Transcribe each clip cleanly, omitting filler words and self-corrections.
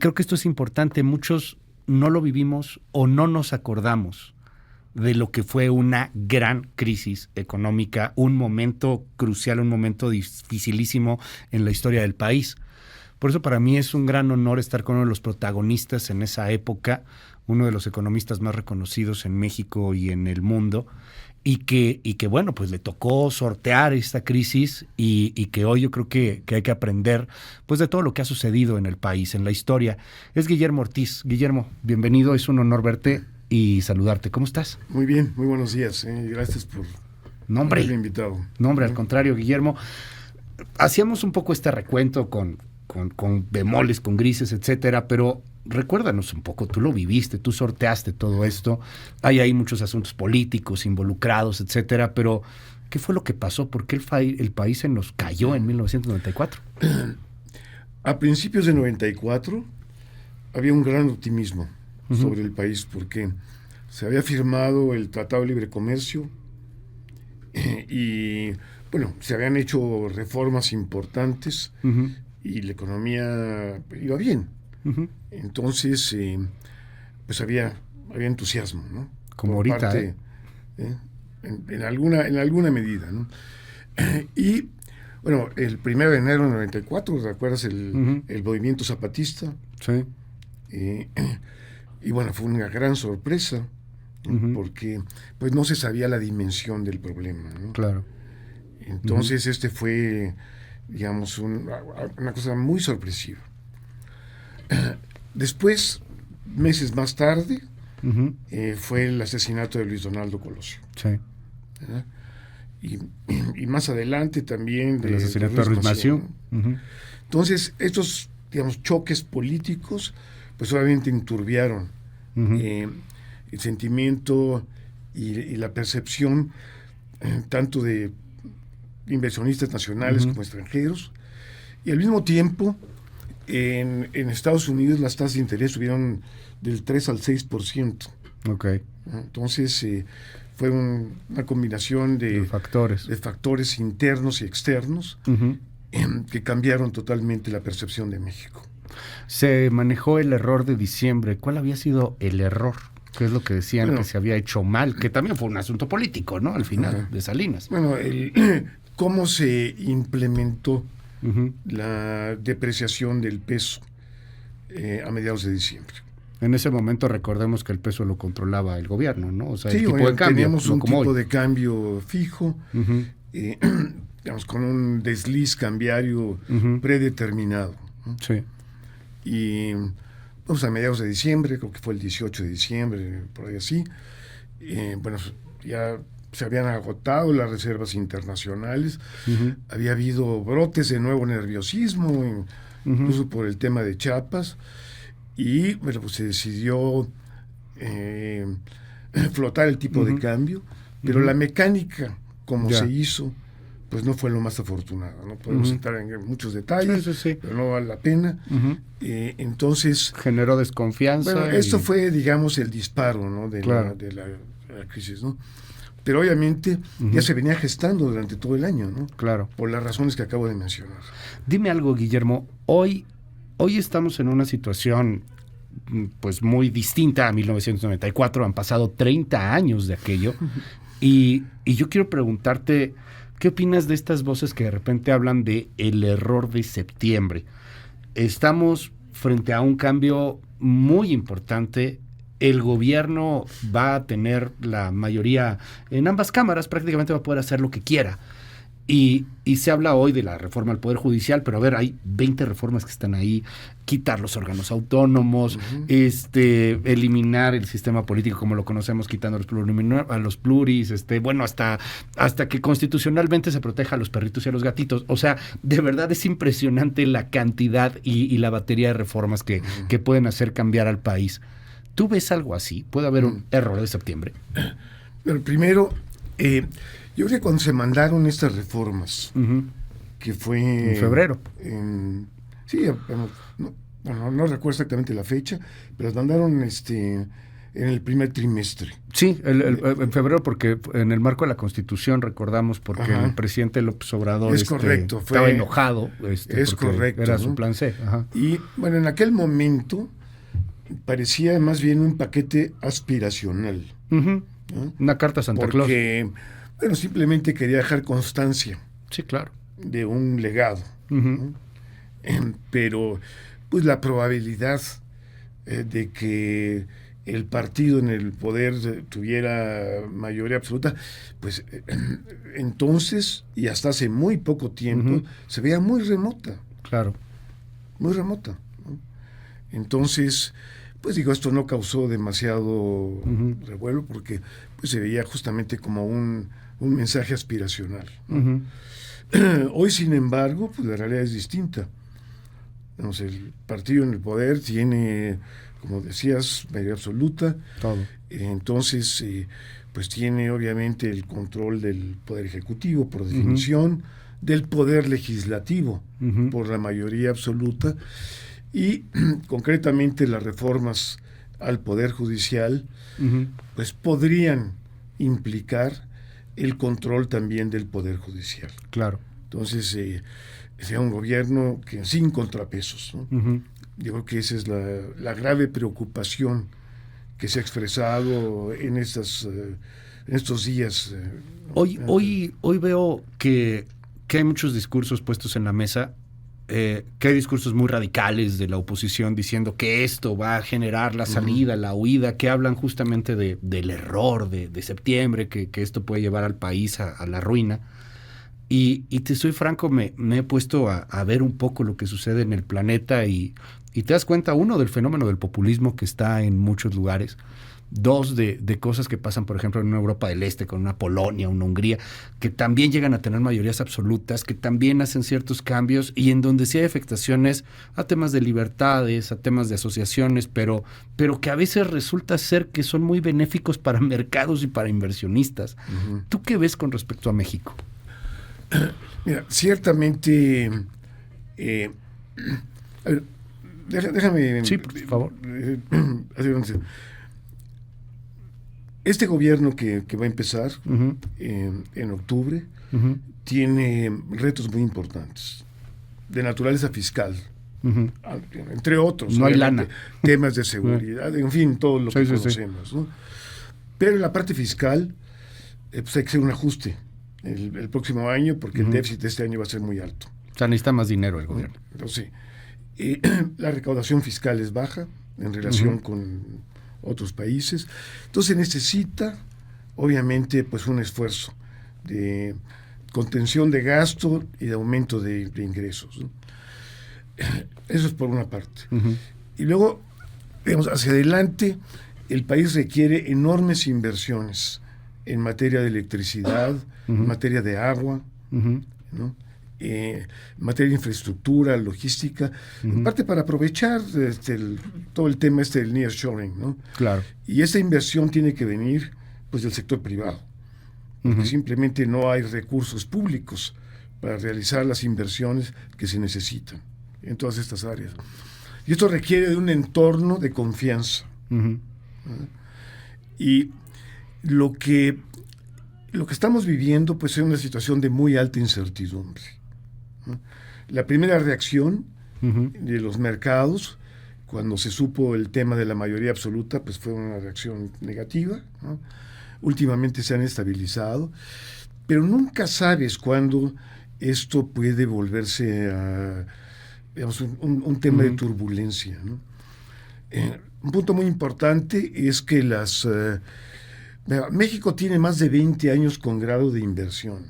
Creo que esto es importante. Muchos no lo vivimos o no nos acordamos de lo que fue una gran crisis económica, un momento crucial, un momento dificilísimo en la historia del país. Por eso para mí es un gran honor estar con uno de los protagonistas en esa época, uno de los economistas más reconocidos en México y en el mundo, y que bueno, pues le tocó sortear esta crisis y que hoy yo creo que hay que aprender pues de todo lo que ha sucedido en el país, en la historia. Es Guillermo Ortiz. Guillermo, bienvenido, es un honor verte y saludarte. ¿Cómo estás? Muy bien, muy buenos días. Gracias por haberme invitado. No, hombre, al contrario, Guillermo. Hacíamos un poco este recuento con bemoles, con grises, etcétera, pero recuérdanos un poco, tú lo viviste, tú sorteaste todo esto, hay ahí muchos asuntos políticos involucrados, etcétera, pero ¿qué fue lo que pasó? ¿Por qué el país se nos cayó en 1994? A principios de 94 había un gran optimismo sobre el país porque se había firmado el Tratado de Libre Comercio y bueno, se habían hecho reformas importantes y la economía iba bien. Entonces, pues había entusiasmo, ¿no? Como por ahorita, parte, en alguna medida, ¿no? Y bueno, el 1 de enero de 94, ¿recuerdas el movimiento zapatista? Sí. Y bueno, fue una gran sorpresa, porque pues no se sabía la dimensión del problema, ¿no? Claro. Entonces este fue, digamos, una cosa muy sorpresiva. Después, meses más tarde, fue el asesinato de Luis Donaldo Colosio. Sí. Y más adelante también el asesinato de Ruiz Massieu. Entonces, estos, digamos, choques políticos, pues obviamente enturbiaron el sentimiento y la percepción tanto de inversionistas nacionales como extranjeros, y al mismo tiempo en Estados Unidos las tasas de interés subieron del 3 al 6%. Okay. Entonces fue una combinación de factores internos y externos que cambiaron totalmente la percepción de México. Se manejó el error de diciembre. ¿Cuál había sido el error? ¿Qué es lo que decían que se había hecho mal? Que también fue un asunto político, ¿no? Al final, de Salinas. Bueno, cómo se implementó la depreciación del peso a mediados de diciembre. En ese momento recordemos que el peso lo controlaba el gobierno, ¿no? O sea, sí, el tipo de cambio. Teníamos un tipo de cambio fijo, digamos, con un desliz cambiario predeterminado, ¿no? Sí. Y pues a mediados de diciembre, creo que fue el 18 de diciembre, por ahí así, bueno, ya se habían agotado las reservas internacionales, había habido brotes de nuevo nerviosismo, incluso por el tema de Chiapas, y bueno, pues se decidió flotar el tipo de cambio, pero la mecánica como se hizo, pues no fue lo más afortunado. No podemos entrar en muchos detalles, pero no vale la pena. Entonces generó desconfianza. Bueno, esto fue, digamos, el disparo, ¿no? de la crisis, ¿no? Pero obviamente ya se venía gestando durante todo el año, ¿no? Claro. Por las razones que acabo de mencionar. Dime algo, Guillermo. Hoy estamos en una situación pues muy distinta a 1994. Han pasado 30 años de aquello. Y yo quiero preguntarte, ¿qué opinas de estas voces que de repente hablan de el error de septiembre? Estamos frente a un cambio muy importante. El gobierno va a tener la mayoría en ambas cámaras, prácticamente va a poder hacer lo que quiera. Y se habla hoy de la reforma al Poder Judicial, pero a ver, hay 20 reformas que están ahí: quitar los órganos autónomos, eliminar el sistema político como lo conocemos, quitando a los pluris, bueno, hasta que constitucionalmente se proteja a los perritos y a los gatitos. O sea, de verdad es impresionante la cantidad y la batería de reformas que pueden hacer cambiar al país. ¿Tú ves algo así? ¿Puede haber un error de septiembre? Pero primero, yo creo que cuando se mandaron estas reformas, que fue... En febrero. Sí, no recuerdo exactamente la fecha, pero las mandaron en el primer trimestre. Sí, en febrero, porque en el marco de la Constitución, recordamos, porque Ajá. el presidente López Obrador Es correcto, estaba enojado. Es porque correcto, era ¿no? su plan C. Ajá. Y bueno, en aquel momento parecía más bien un paquete aspiracional. Ujú. ¿No? Una carta a Santa Claus. Porque, bueno, simplemente quería dejar constancia Sí, claro. de un legado. Ujú. ¿No? Pero, pues la probabilidad de que el partido en el poder tuviera mayoría absoluta, pues entonces, y hasta hace muy poco tiempo, Ujú. se veía muy remota, Claro. muy remota, ¿no? Entonces, pues digo, esto no causó demasiado revuelo porque pues, se veía justamente como un mensaje aspiracional, ¿no? Ujú. Hoy, sin embargo, pues la realidad es distinta. Vamos, el partido en el poder tiene, como decías, mayoría absoluta. Todo. Entonces, pues tiene obviamente el control del poder ejecutivo, por definición, del poder legislativo, Ujú. por la mayoría absoluta, y concretamente las reformas al poder judicial, Ujú. pues podrían implicar el control también del poder judicial. Claro. Entonces, sea un gobierno que sin contrapesos, ¿no? Ujú. Yo creo que esa es la grave preocupación que se ha expresado en estos días. Hoy veo que hay muchos discursos puestos en la mesa, que hay discursos muy radicales de la oposición diciendo que esto va a generar la salida, la huida, que hablan justamente del error de septiembre, que esto puede llevar al país a la ruina. Y te soy franco, me he puesto a ver un poco lo que sucede en el planeta y te das cuenta, uno, del fenómeno del populismo que está en muchos lugares, dos, de cosas que pasan, por ejemplo, en una Europa del Este, con una Polonia, una Hungría, que también llegan a tener mayorías absolutas, que también hacen ciertos cambios y en donde sí hay afectaciones a temas de libertades, a temas de asociaciones, pero que a veces resulta ser que son muy benéficos para mercados y para inversionistas. ¿Tú qué ves con respecto a México? Mira, ciertamente, a ver, déjame Sí, por favor. Este gobierno que va a empezar Uh-huh. en octubre Uh-huh. tiene retos muy importantes de naturaleza fiscal, Uh-huh. entre otros. No hay lana. Temas de seguridad, en fin, todo lo que Sí. conocemos, ¿no? Pero en la parte fiscal, pues hay que hacer un ajuste el próximo año porque el déficit de este año va a ser muy alto. O sea, necesita más dinero el gobierno. Entonces, la recaudación fiscal es baja en relación con otros países. Entonces necesita, obviamente, pues un esfuerzo de contención de gasto y de aumento de ingresos, ¿no? Eso es por una parte. Y luego, digamos, hacia adelante, el país requiere enormes inversiones en materia de electricidad, en materia de agua, ¿no? En materia de infraestructura, logística, en parte para aprovechar todo el tema del nearshoring, ¿no? Claro. Y esa inversión tiene que venir pues del sector privado, porque simplemente no hay recursos públicos para realizar las inversiones que se necesitan en todas estas áreas. Y esto requiere de un entorno de confianza. Y lo que estamos viviendo pues es una situación de muy alta incertidumbre, ¿no? La primera reacción de los mercados cuando se supo el tema de la mayoría absoluta pues fue una reacción negativa, ¿no? Últimamente se han estabilizado, pero nunca sabes cuándo esto puede volverse a, digamos, un tema de turbulencia, ¿no? Un punto muy importante es que México tiene más de 20 años con grado de inversión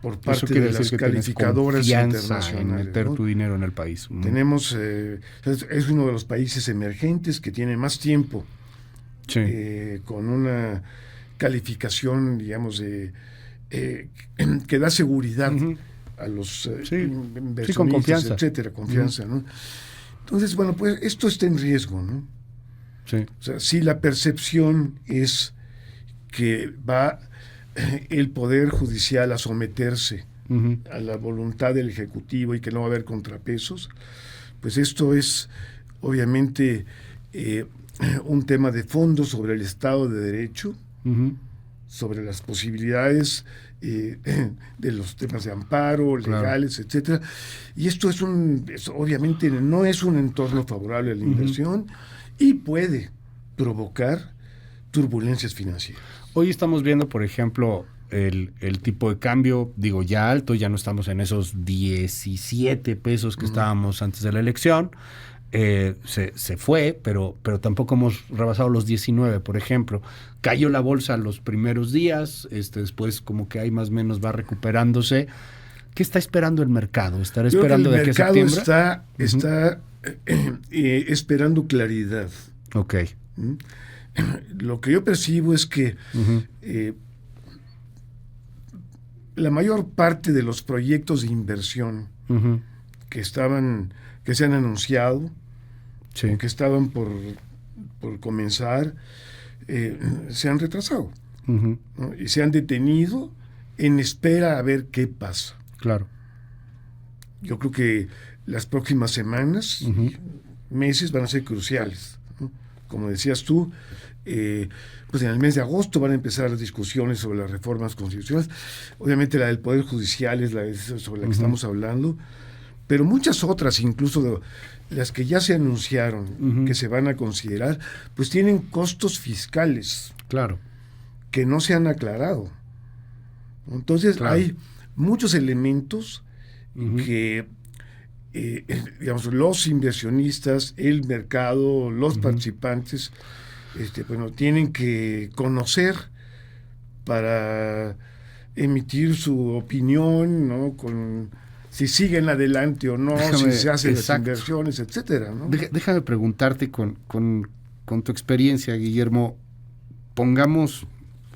por parte de las calificadoras internacionales. En meter, ¿no?, tu dinero en el país. Tenemos, es uno de los países emergentes que tiene más tiempo, sí, con una calificación, digamos, que da seguridad a los inversionistas, con confianza, etcétera, confianza, ¿no? Entonces, bueno, pues esto está en riesgo, ¿no? Sí. O sea, si la percepción es que va el Poder Judicial a someterse a la voluntad del Ejecutivo y que no va a haber contrapesos, pues esto es obviamente un tema de fondo sobre el Estado de Derecho, sobre las posibilidades de los temas de amparo, legales, etcétera. Y esto obviamente no es un entorno favorable a la inversión y puede provocar turbulencias financieras. Hoy estamos viendo, por ejemplo, el tipo de cambio, digo, ya alto, ya no estamos en esos 17 pesos que estábamos antes de la elección. Se fue, pero tampoco hemos rebasado los 19, por ejemplo. Cayó la bolsa los primeros días, después como que ahí más o menos va recuperándose. ¿Qué está esperando el mercado? ¿Estará esperando de aquí a septiembre? El mercado está esperando claridad. Ok. Lo que yo percibo es que la mayor parte de los proyectos de inversión que se han anunciado, que estaban por comenzar, se han retrasado, ¿no? Y se han detenido en espera a ver qué pasa. Claro. Yo creo que las próximas semanas, meses van a ser cruciales, ¿no? Como decías tú, pues en el mes de agosto van a empezar las discusiones sobre las reformas constitucionales. Obviamente la del Poder Judicial es sobre la que estamos hablando, pero muchas otras, incluso las que ya se anunciaron, que se van a considerar, pues tienen costos fiscales. Claro. Que no se han aclarado. Entonces hay muchos elementos que, digamos, los inversionistas, el mercado, los participantes, tienen que conocer para emitir su opinión, ¿no? Si siguen adelante o no, si se hacen las inversiones, etcétera, ¿no? Déjame preguntarte con tu experiencia, Guillermo, pongamos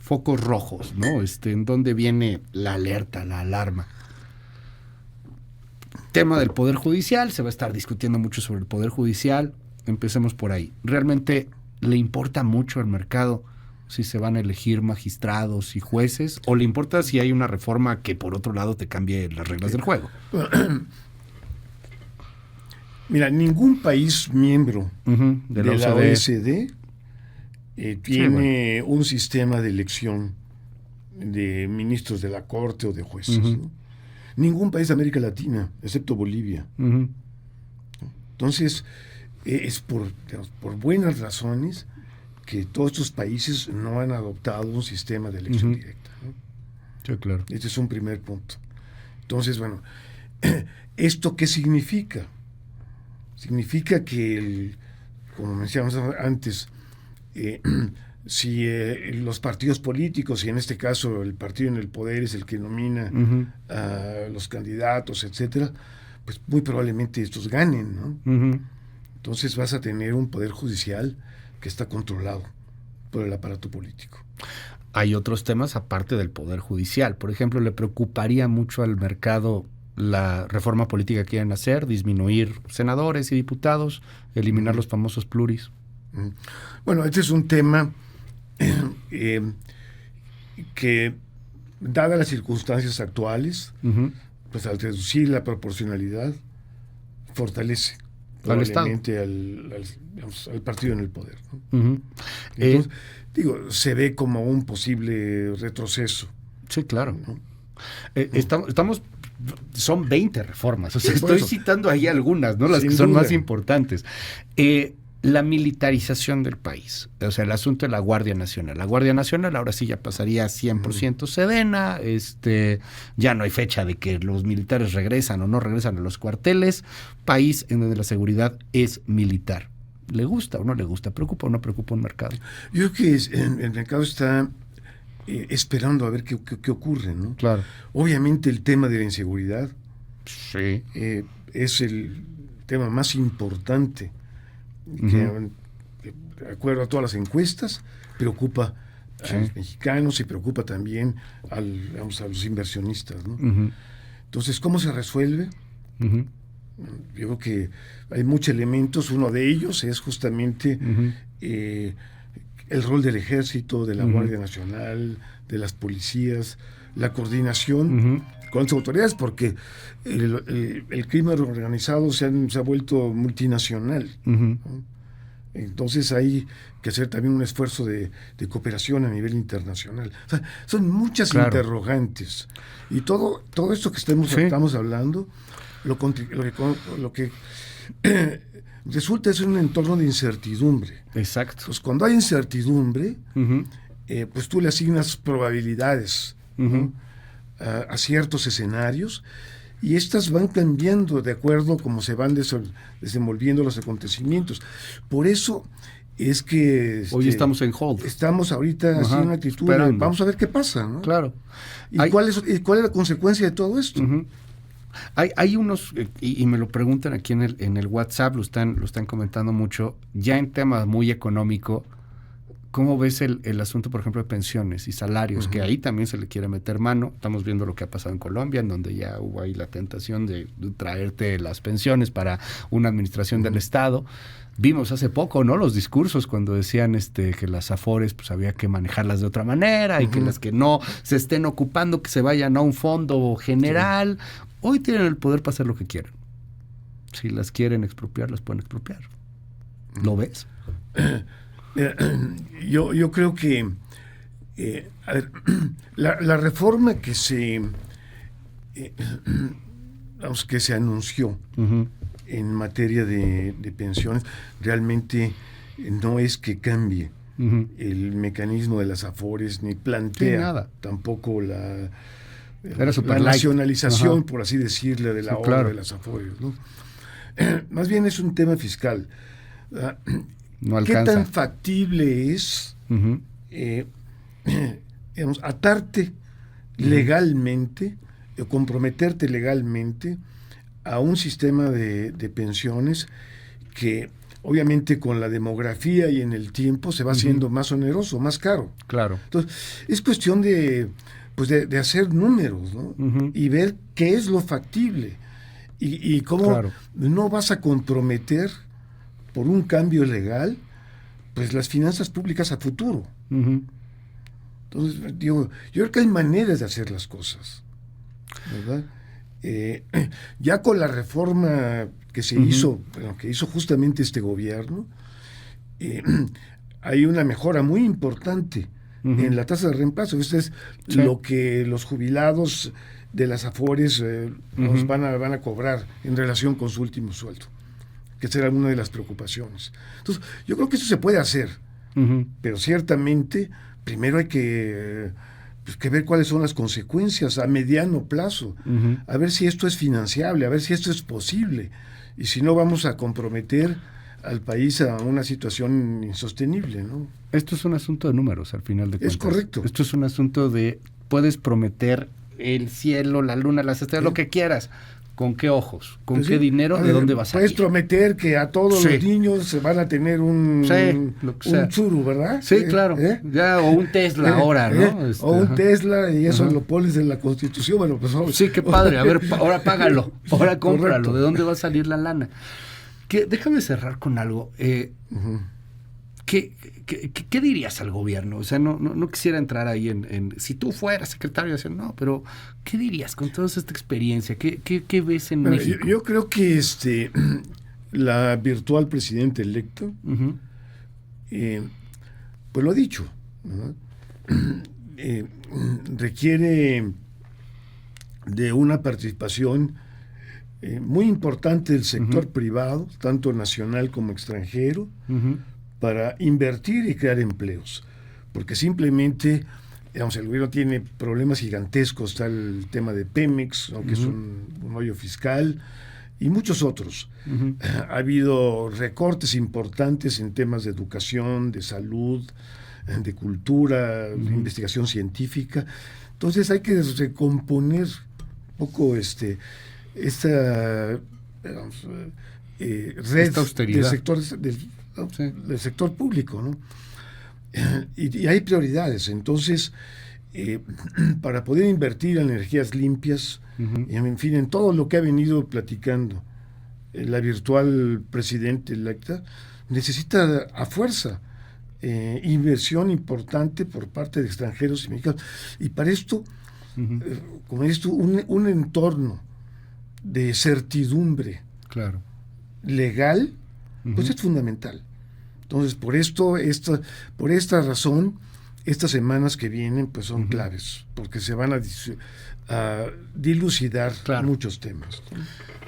focos rojos, ¿no? ¿En dónde viene la alerta, la alarma? Tema del Poder Judicial, se va a estar discutiendo mucho sobre el Poder Judicial. Empecemos por ahí. ¿Realmente le importa mucho al mercado si se van a elegir magistrados y jueces? ¿O le importa si hay una reforma que, por otro lado, te cambie las reglas del juego? Mira, ningún país miembro de la OECD tiene un sistema de elección de ministros de la Corte o de jueces, ¿no? Ningún país de América Latina, excepto Bolivia. Entonces, es por buenas razones que todos estos países no han adoptado un sistema de elección directa, ¿no? Sí, claro. Este es un primer punto. Entonces, bueno, ¿esto qué significa? Significa que, como mencionamos antes, si los partidos políticos, y en este caso el partido en el poder es el que nomina a los candidatos, etcétera, pues muy probablemente estos ganen, ¿no? Entonces vas a tener un poder judicial que está controlado por el aparato político. Hay otros temas aparte del Poder Judicial. Por ejemplo, ¿le preocuparía mucho al mercado la reforma política que quieren hacer? ¿Disminuir senadores y diputados? ¿Eliminar los famosos pluris? Bueno, este es un tema que, dadas las circunstancias actuales, pues al reducir la proporcionalidad, fortalece probablemente al partido en el poder, ¿no? Entonces, se ve como un posible retroceso. Sí, claro, ¿no? Son 20 reformas, o sea, sí, estoy citando ahí algunas, ¿no? Las que son más importantes. La militarización del país, o sea, el asunto de la Guardia Nacional. La Guardia Nacional ahora sí ya pasaría 100% Sedena, ya no hay fecha de que los militares regresan o no regresan a los cuarteles. País en donde la seguridad es militar. ¿Le gusta o no le gusta? ¿Preocupa o no preocupa un mercado? Yo creo que el mercado está esperando a ver qué ocurre, ¿no? Claro. Obviamente el tema de la inseguridad es el tema más importante que, de acuerdo a todas las encuestas, preocupa a los mexicanos y preocupa también a los inversionistas, ¿no? Entonces, ¿cómo se resuelve? Yo creo que hay muchos elementos. Uno de ellos es justamente el rol del ejército, de la Guardia Nacional, de las policías, la coordinación con las autoridades, porque el crimen organizado se ha vuelto multinacional, ¿no? Entonces hay que hacer también un esfuerzo de cooperación a nivel internacional. O sea, son muchas interrogantes. Y todo esto que estamos hablando, lo que resulta es un entorno de incertidumbre. Exacto. Pues cuando hay incertidumbre, pues tú le asignas probabilidades, ¿no? a ciertos escenarios, y estas van cambiando de acuerdo como se van desenvolviendo los acontecimientes. Por eso es que hoy estamos en hold. Estamos ahorita así en una actitud de, vamos a ver qué pasa, ¿no? Claro. ¿Cuál es la consecuencia de todo esto? Hay unos, y me lo preguntan aquí en el WhatsApp, lo están comentando mucho, ya en tema muy económico. ¿Cómo ves el asunto, por ejemplo, de pensiones y salarios? Que ahí también se le quiere meter mano. Estamos viendo lo que ha pasado en Colombia, en donde ya hubo ahí la tentación de traerte las pensiones para una administración del Estado. Vimos hace poco, ¿no?, los discursos cuando decían que las AFORES pues había que manejarlas de otra manera y que las que no se estén ocupando, que se vayan a un fondo general. Sí. Hoy tienen el poder para hacer lo que quieran. Si las quieren expropiar, las pueden expropiar. ¿Lo ves? Yo creo que a ver, la reforma que se anunció en materia de pensiones realmente no es que cambie el mecanismo de las AFORES, ni plantea tampoco la nacionalización, por así decirle, de la obra de las AFORES, ¿no? Más bien es un tema fiscal. No alcanza. ¿Qué tan factible es atarte legalmente o comprometerte legalmente a un sistema de pensiones que obviamente con la demografía y en el tiempo se va haciendo más oneroso, más caro? Claro. Entonces, es cuestión de hacer números, ¿no? Y ver qué es lo factible y cómo no vas a comprometer por un cambio legal, pues las finanzas públicas a futuro. Entonces, digo, yo creo que hay maneras de hacer las cosas, ¿verdad? Ya con la reforma que se hizo, bueno, que hizo justamente este gobierno, hay una mejora muy importante en la tasa de reemplazo. Esto es lo que los jubilados de las AFORES nos van a cobrar en relación con su último sueldo, que será una de las preocupaciones. Entonces, yo creo que eso se puede hacer, pero ciertamente primero hay que ver cuáles son las consecuencias a mediano plazo, a ver si esto es financiable, a ver si esto es posible, y si no vamos a comprometer al país a una situación insostenible, ¿no? Esto es un asunto de números, al final de cuentas. Es correcto. Esto es un asunto de, puedes prometer el cielo, la luna, las estrellas, lo que quieras. ¿Con qué ojos? ¿Con qué dinero? ¿De dónde vas a Puedes ir? Prometer que a todos los niños se van a tener un churu, ¿verdad? Sí, claro. Ya, o un Tesla ahora, ¿no? O un Tesla, y eso lo pones en la Constitución. Bueno, pues sí, qué padre. A ver, ahora págalo, ahora cómpralo. Correcto. ¿De dónde va a salir la lana? Déjame cerrar con algo. ¿Qué dirías al gobierno? O sea, no quisiera entrar ahí en si tú fueras secretario, no, pero ¿qué dirías con toda esta experiencia? ¿Qué ves en México? Yo creo que la virtual presidenta electa, pues lo ha dicho, ¿no? Requiere de una participación muy importante del sector privado, tanto nacional como extranjero, para invertir y crear empleos, porque simplemente, digamos, el gobierno tiene problemas gigantescos. Está el tema de Pemex, ¿no?, que es un hoyo fiscal, y muchos otros. Ha habido recortes importantes en temas de educación, de salud, de cultura, de investigación científica. Entonces hay que recomponer un poco esta red del sector del sector público, ¿no? Y hay prioridades. Entonces, para poder invertir en energías limpias, y en fin, en todo lo que ha venido platicando la virtual presidente electa, necesita a fuerza inversión importante por parte de extranjeros y mexicanos. Y para esto, como esto, un entorno de certidumbre legal, pues es fundamental. Entonces, por esta razón, estas semanas que vienen pues son claves, porque se van a dilucidar muchos temas.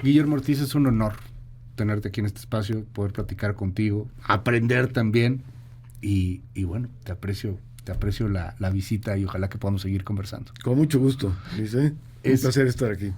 Guillermo Ortiz, es un honor tenerte aquí en este espacio, poder platicar contigo, aprender también, y bueno, te aprecio la visita y ojalá que podamos seguir conversando. Con mucho gusto, Luis, un placer estar aquí.